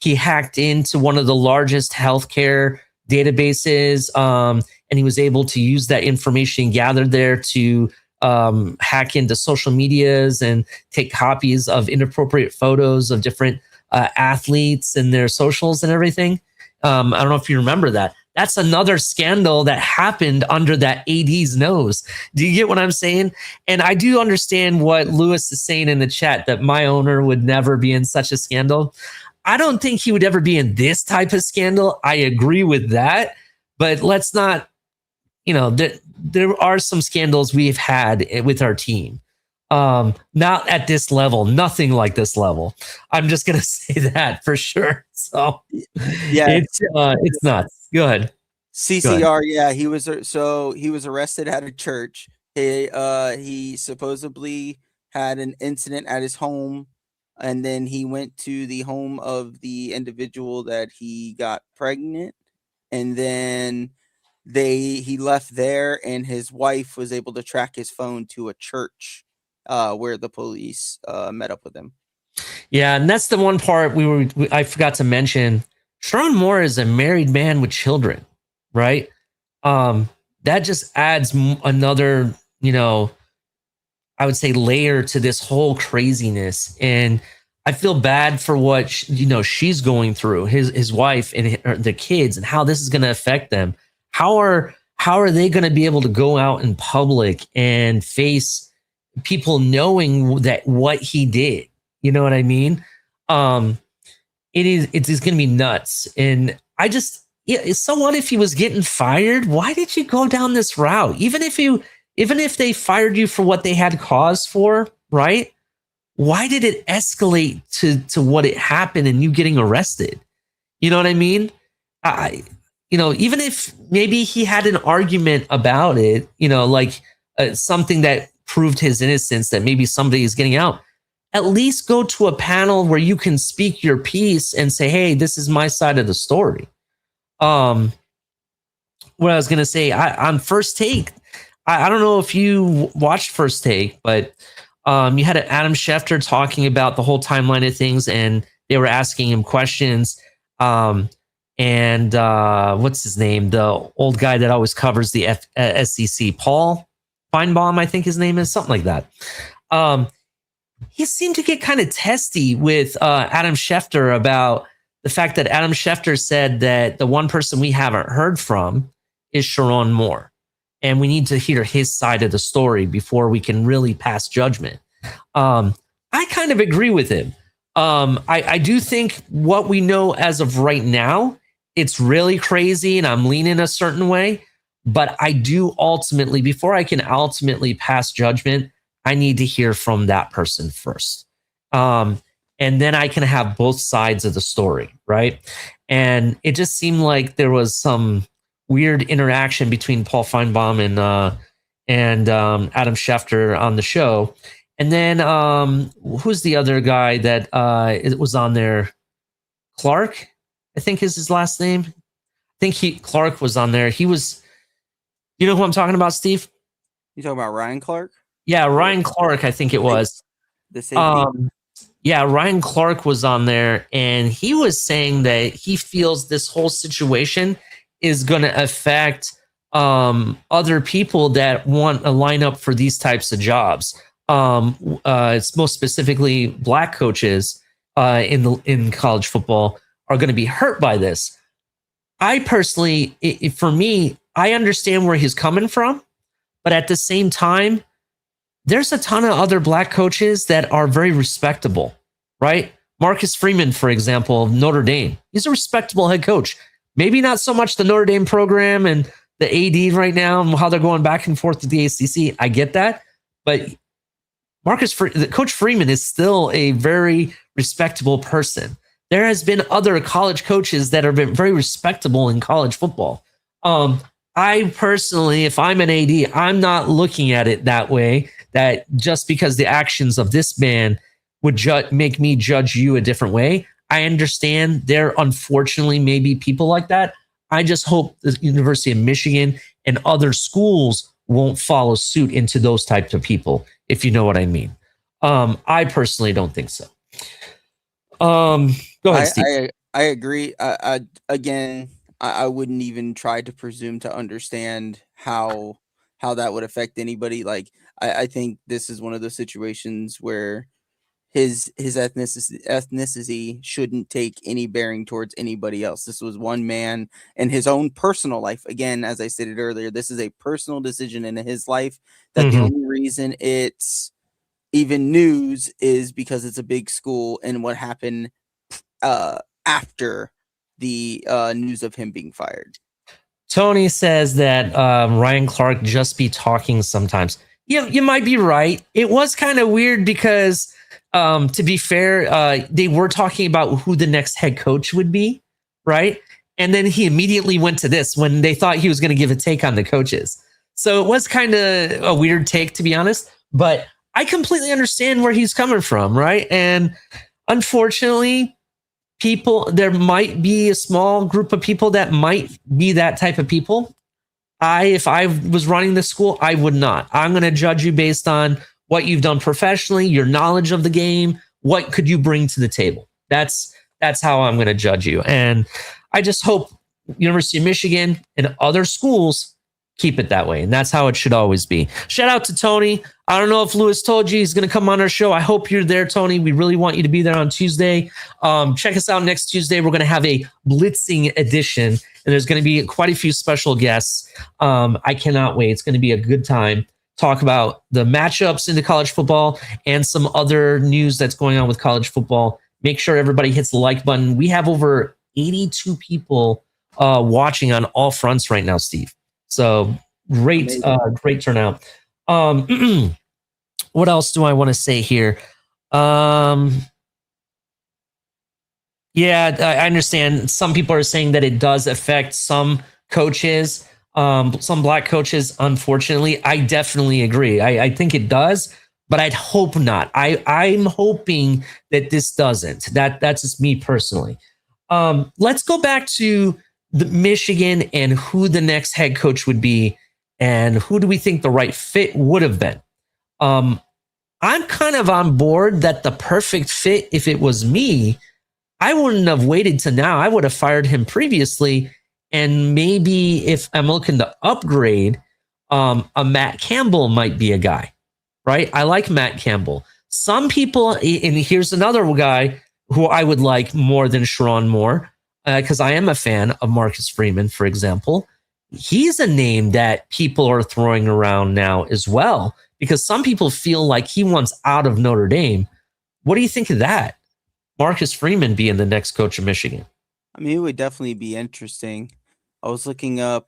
he hacked into one of the largest healthcare databases, and he was able to use that information gathered there to hack into social medias and take copies of inappropriate photos of different athletes and their socials and everything. I don't know if you remember that. That's another scandal that happened under that AD's nose. Do you get what I'm saying? And I do understand what Lewis is saying in the chat, that my owner would never be in such a scandal. I don't think he would ever be in this type of scandal. I agree with that. But let's not, there are some scandals we've had with our team. Not at this level, nothing like this level. I'm just going to say that for sure. So yeah, it's nuts. Go ahead.
CCR, yeah, he was arrested at a church. He supposedly had an incident at his home, and then he went to the home of the individual that he got pregnant, and then he left there, and his wife was able to track his phone to a church where the police met up with him.
Yeah, and that's the one part I forgot to mention. Sharon Moore is a married man with children, right? That just adds another, I would say, layer to this whole craziness. And I feel bad for what she's going through, his wife and the kids, and how this is going to affect them. How are they going to be able to go out in public and face people knowing that what he did? You know what I mean? It's going to be nuts. And so what if he was getting fired? Why did you go down this route? Even if they fired you for what they had cause for, right? Why did it escalate to what it happened and you getting arrested? You know what I mean? Even if maybe he had an argument about it, something that proved his innocence, that maybe somebody is getting out, at least go to a panel where you can speak your piece and say, hey, this is my side of the story. What I was going to say, on First Take, I don't know if you watched First Take, but you had Adam Schefter talking about the whole timeline of things, and they were asking him questions. And what's his name? The old guy that always covers the SEC, Paul Feinbaum, I think his name is, something like that. He seemed to get kind of testy with Adam Schefter about the fact that Adam Schefter said that the one person we haven't heard from is Sharon Moore, and we need to hear his side of the story before we can really pass judgment. I kind of agree with him. I do think what we know as of right now, it's really crazy, and I'm leaning a certain way. But I do ultimately, before I can ultimately pass judgment, I need to hear from that person first. And then I can have both sides of the story, right? And it just seemed like there was some weird interaction between Paul Feinbaum and Adam Schefter on the show. And then who's the other guy that was on there? Clark, I think is his last name. I think Clark was on there. He was, you know who I'm talking about, Steve?
You talking about Ryan Clark?
Yeah, Ryan Clark, I think it was.
The safety.
Yeah, Ryan Clark was on there, and he was saying that he feels this whole situation is going to affect other people that want to line up for these types of jobs. It's most specifically black coaches in college football are going to be hurt by this. I personally, for me, I understand where he's coming from, but at the same time, there's a ton of other black coaches that are very respectable, right? Marcus Freeman, for example, of Notre Dame. He's a respectable head coach. Maybe not so much the Notre Dame program and the AD right now and how they're going back and forth with the ACC. I get that, but Coach Freeman is still a very respectable person. There has been other college coaches that have been very respectable in college football. I personally, if I'm an AD, I'm not looking at it that way, that just because the actions of this man would make me judge you a different way. I understand there, unfortunately, may be people like that. I just hope the University of Michigan and other schools won't follow suit into those types of people, if you know what I mean. I personally don't think so. Go ahead, Steve.
I agree. Again, I wouldn't even try to presume to understand how that would affect anybody. Like, I think this is one of those situations where his ethnicity shouldn't take any bearing towards anybody else. This was one man and his own personal life. Again, as I stated earlier, this is a personal decision in his life that the only reason it's even news is because it's a big school and what happened after the news of him being fired.
Tony says that Ryan Clark just be talking sometimes. Yeah, you might be right. It was kind of weird because, to be fair, they were talking about who the next head coach would be, right? And then he immediately went to this when they thought he was going to give a take on the coaches. So it was kind of a weird take, to be honest. But I completely understand where he's coming from, right? And unfortunately, there might be a small group of people that might be that type of people. If I was running the school, I would not. I'm going to judge you based on what you've done professionally, your knowledge of the game, what could you bring to the table. That's how I'm going to judge you. And I just hope University of Michigan and other schools keep it that way. And that's how it should always be. Shout out to Tony. I don't know if Lewis told you he's going to come on our show. I hope you're there, Tony. We really want you to be there on Tuesday. Check us out next Tuesday. We're going to have a blitzing edition, and there's going to be quite a few special guests. I cannot wait. It's going to be a good time. Talk about the matchups into college football and some other news that's going on with college football. Make sure everybody hits the like button. We have over 82 people watching on all fronts right now, Steve. So great turnout. What else do I want to say here? Yeah, I understand. Some people are saying that it does affect some coaches, some black coaches. Unfortunately, I definitely agree. I think it does, but I'd hope not. I'm hoping that this doesn't. That's just me personally. Let's go back to the Michigan and who the next head coach would be and who do we think the right fit would have been. I'm kind of on board that the perfect fit, if it was me, I wouldn't have waited to now. I would have fired him previously. And maybe if I'm looking to upgrade, a Matt Campbell might be a guy, right? I like Matt Campbell. Some people, and here's another guy who I would like more than Sharon Moore, because I am a fan of Marcus Freeman, for example. He's a name that people are throwing around now as well, because some people feel like he wants out of Notre Dame. What do you think of that? Marcus Freeman being the next coach of Michigan.
I mean, it would definitely be interesting. I was looking up,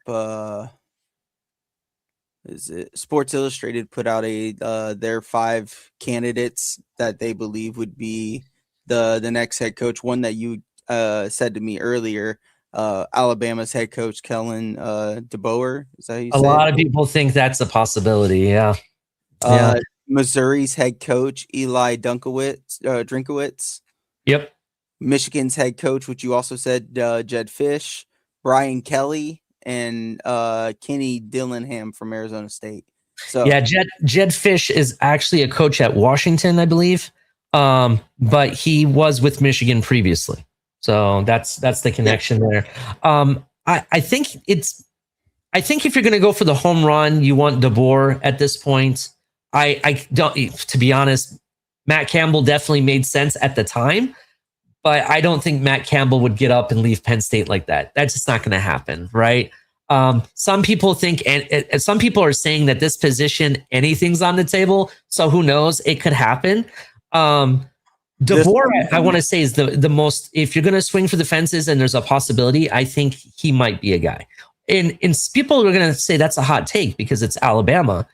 Sports Illustrated put out their 5 candidates that they believe would be the next head coach. One that you said to me earlier, Alabama's head coach Kellen DeBoer. Is that how you say
A lot
it?
of people think that's a possibility. Yeah.
Missouri's head coach Eli Drinkowitz.
Yep.
Michigan's head coach, which you also said, Jed Fish, Brian Kelly, and Kenny Dillingham from Arizona State. So
yeah, Jed Fish is actually a coach at Washington, I believe, but he was with Michigan previously. So that's the connection there. I think if you're going to go for the home run, you want DeBoer at this point. I don't, to be honest, Matt Campbell definitely made sense at the time, but I don't think Matt Campbell would get up and leave Penn State like that. That's just not going to happen, right? Some people think, and some people are saying that this position, anything's on the table. So who knows? It could happen. DeBoer, I want to say, is the most, if you're going to swing for the fences and there's a possibility, I think he might be a guy. and people are going to say that's a hot take because it's Alabama.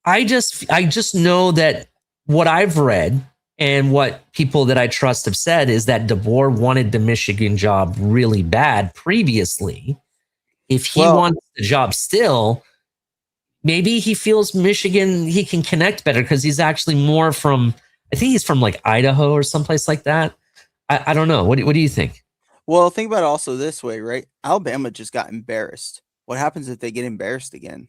I just know that what I've read and what people that I trust have said is that DeBoer wanted the Michigan job really bad previously. If he wants the job still, maybe he feels Michigan, he can connect better because he's actually more from, I think he's from like Idaho or someplace like that. I don't know. What do you think?
Well, think about it also this way, right? Alabama just got embarrassed. What happens if they get embarrassed again?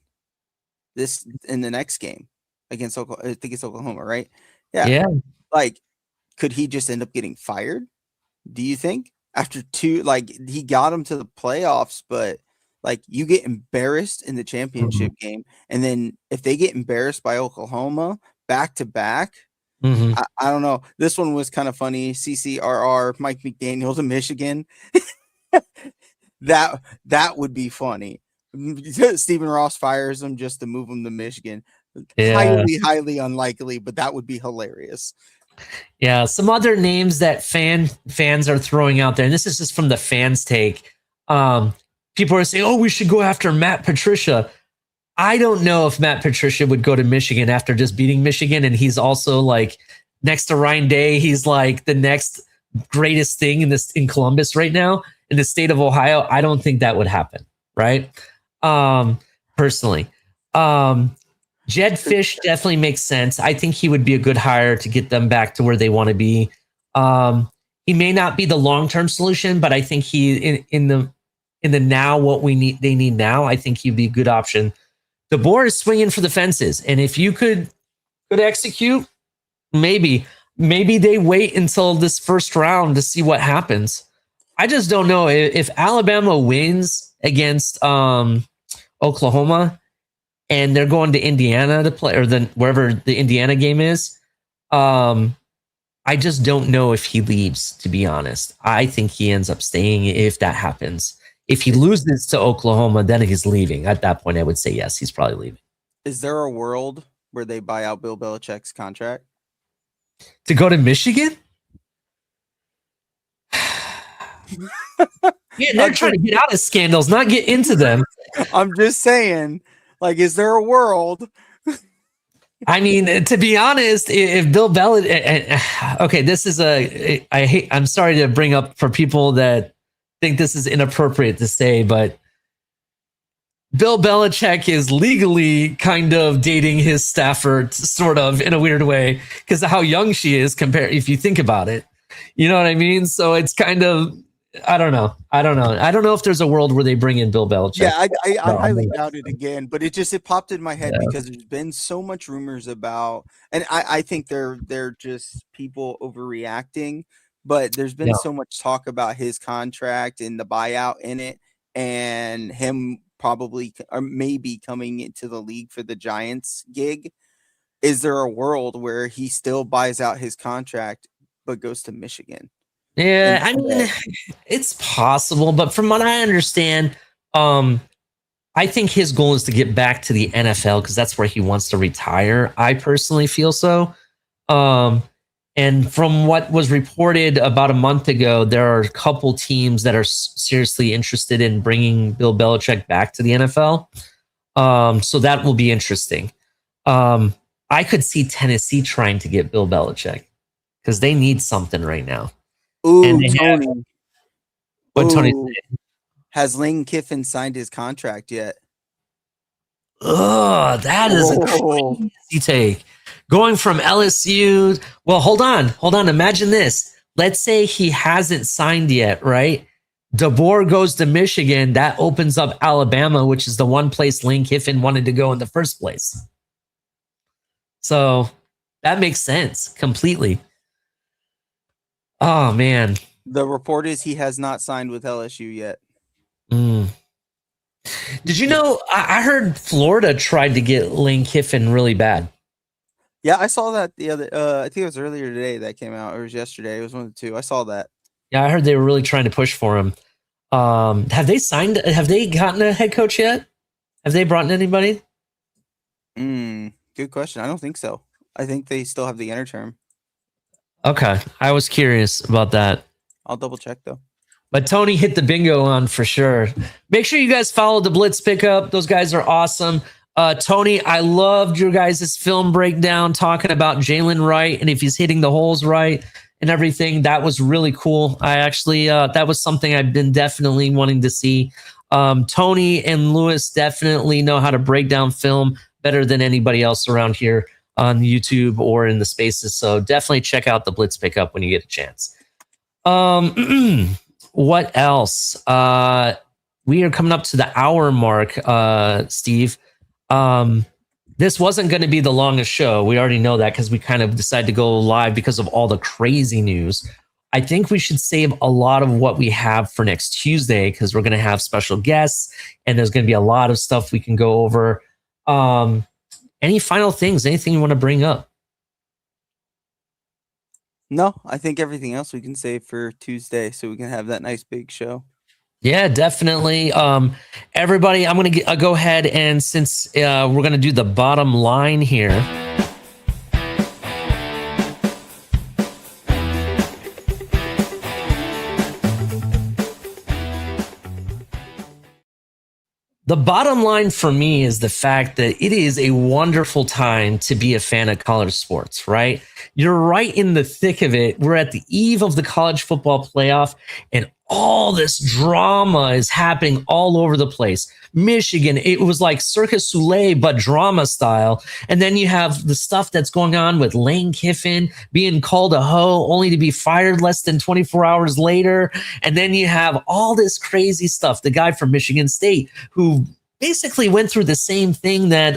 This in the next game against Oklahoma, I think it's Oklahoma, right?
Yeah.
Like, could he just end up getting fired? Do you think after two, like he got him to the playoffs, but like you get embarrassed in the championship game, and then if they get embarrassed by Oklahoma back to back, I don't know. This one was kind of funny. CCRR, Mike McDaniel to Michigan. that would be funny. Stephen Ross fires him just to move him to Michigan.
Yeah.
Highly unlikely, but that would be hilarious.
Yeah, some other names that fans are throwing out there, and this is just from the fans' take. People are saying, "Oh, we should go after Matt Patricia." I don't know if Matt Patricia would go to Michigan after just beating Michigan, and he's also like next to Ryan Day. He's like the next greatest thing in Columbus right now in the state of Ohio. I don't think that would happen, right? Personally, Jed Fish definitely makes sense. I think he would be a good hire to get them back to where they want to be. He may not be the long-term solution, but I think he in the now what they need now. I think he'd be a good option. DeBoer is swinging for the fences, and if you could execute, maybe they wait until this first round to see what happens. I just don't know if Alabama wins against Oklahoma and they're going to Indiana to play, or then wherever the Indiana game is. I just don't know if he leaves, to be honest. I think he ends up staying if that happens. If he loses to Oklahoma, then he's leaving. At that point, I would say yes, he's probably leaving.
Is there a world where they buy out Bill Belichick's contract?
To go to Michigan? Yeah, they're trying to get out of scandals, not get into them.
I'm just saying, like, is there a world?
I mean, to be honest, if Bill Belichick, okay, this is I'm sorry to bring up for people that think this is inappropriate to say, but Bill Belichick is legally kind of dating his Stafford, sort of in a weird way, because of how young she is compared, if you think about it. You know what I mean? So it's kind of, I don't know if there's a world where they bring in Bill Belichick.
Yeah, I highly doubt it again, but it popped in my head because there's been so much rumors about, and I think they're just people overreacting, but there's been so much talk about his contract and the buyout in it, and him probably or maybe coming into the league for the Giants gig. Is there a world where he still buys out his contract but goes to Michigan?
Yeah, I mean, it's possible, but from what I understand, I think his goal is to get back to the NFL because that's where he wants to retire. I personally feel so. And from what was reported about a month ago, there are a couple teams that are seriously interested in bringing Bill Belichick back to the NFL. So that will be interesting. I could see Tennessee trying to get Bill Belichick because they need something right now.
Ooh, Tony.
What Tony said.
Has Lane Kiffin signed his contract yet?
Oh, that is a crazy take. Going from LSU. Well, hold on. Imagine this. Let's say he hasn't signed yet, right? DeBoer goes to Michigan. That opens up Alabama, which is the one place Lane Kiffin wanted to go in the first place. So that makes sense completely. Oh, man.
The report is he has not signed with LSU yet.
Did you know, I heard Florida tried to get Lane Kiffin really bad.
Yeah, I saw that the other, I think it was earlier today that came out, or it was yesterday. It was one of the two. I saw that.
Yeah, I heard they were really trying to push for him. Have they gotten a head coach yet? Have they brought in anybody?
Good question. I don't think so. I think they still have the inner term.
Okay. I was curious about that.
I'll double check though.
But Tony hit the bingo on for sure. Make sure you guys follow the Blitz Pickup. Those guys are awesome. Tony, I loved your guys' film breakdown talking about Jalen Wright and if he's hitting the holes right and everything. That was really cool. I actually, that was something I've been definitely wanting to see. Tony and Lewis definitely know how to break down film better than anybody else around here on YouTube or in the spaces. So definitely check out the Blitz Pickup when you get a chance. What else? We are coming up to the hour mark, Steve. This wasn't going to be the longest show. We already know that because we kind of decided to go live because of all the crazy news. I think we should save a lot of what we have for next Tuesday because we're going to have special guests and there's going to be a lot of stuff we can go over. Any final things? Anything you want to bring up?
No, I think everything else we can save for Tuesday so we can have that nice big show.
Yeah, definitely. Everybody, I'm going to go ahead and since we're going to do the bottom line here. The bottom line for me is the fact that it is a wonderful time to be a fan of college sports, right? You're right in the thick of it. We're at the eve of the college football playoff, and all this drama is happening all over the place. Michigan, it was like Circus Soleil, but drama style. And then you have the stuff that's going on with Lane Kiffin being called a hoe only to be fired less than 24 hours later. And then you have all this crazy stuff. The guy from Michigan State who basically went through the same thing that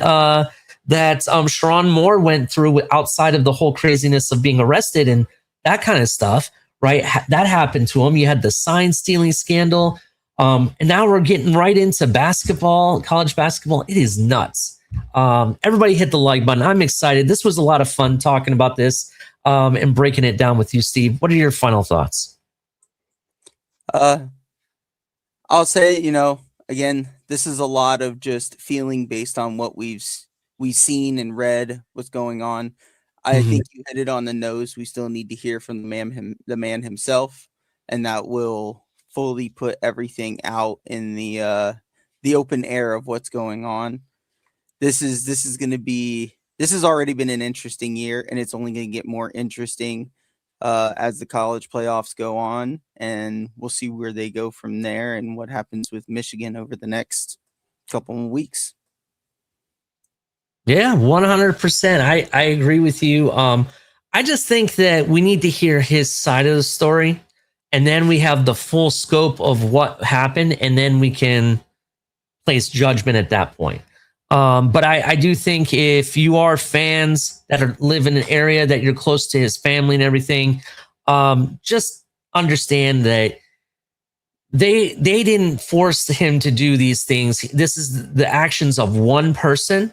Sharon Moore went through outside of the whole craziness of being arrested and that kind of stuff, right? That happened to him. You had the sign stealing scandal. And now we're getting right into basketball, college basketball. It is nuts. Everybody hit the like button. I'm excited. This was a lot of fun talking about this and breaking it down with you, Steve. What are your final thoughts?
I'll say, again, this is a lot of just feeling based on what we've seen and read what's going on. I think you hit it on the nose. We still need to hear from the man himself, and that will fully put everything out in the open air of what's going on. This has already been an interesting year, and it's only going to get more interesting as the college playoffs go on, and we'll see where they go from there and what happens with Michigan over the next couple of weeks.
Yeah, 100%. I agree with you. I just think that we need to hear his side of the story. And then we have the full scope of what happened, and then we can place judgment at that point. But I do think if you are fans that live in an area that you're close to his family and everything, just understand that they didn't force him to do these things. This is the actions of one person,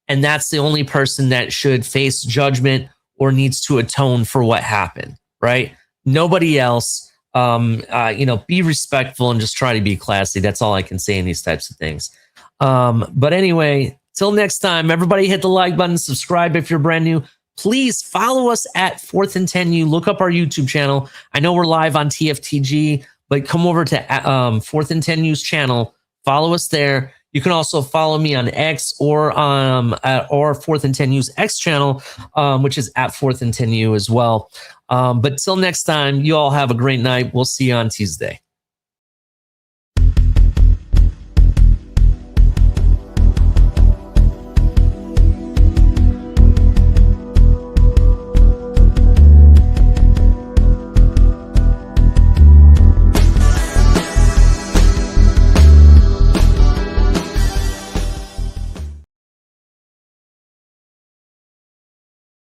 and that's the only person that should face judgment or needs to atone for what happened, right? Nobody else. Be respectful and just try to be classy. That's all I can say in these types of things. But anyway, till next time, everybody hit the like button, subscribe if you're brand new. Please follow us at 4th and 10U. Look up our YouTube channel. I know we're live on TFTG, but come over to 4th and 10U's channel. Follow us there. You can also follow me on X or 4th and 10U's X channel, which is at 4th and 10U as well. But till next time, you all have a great night. We'll see you on Tuesday.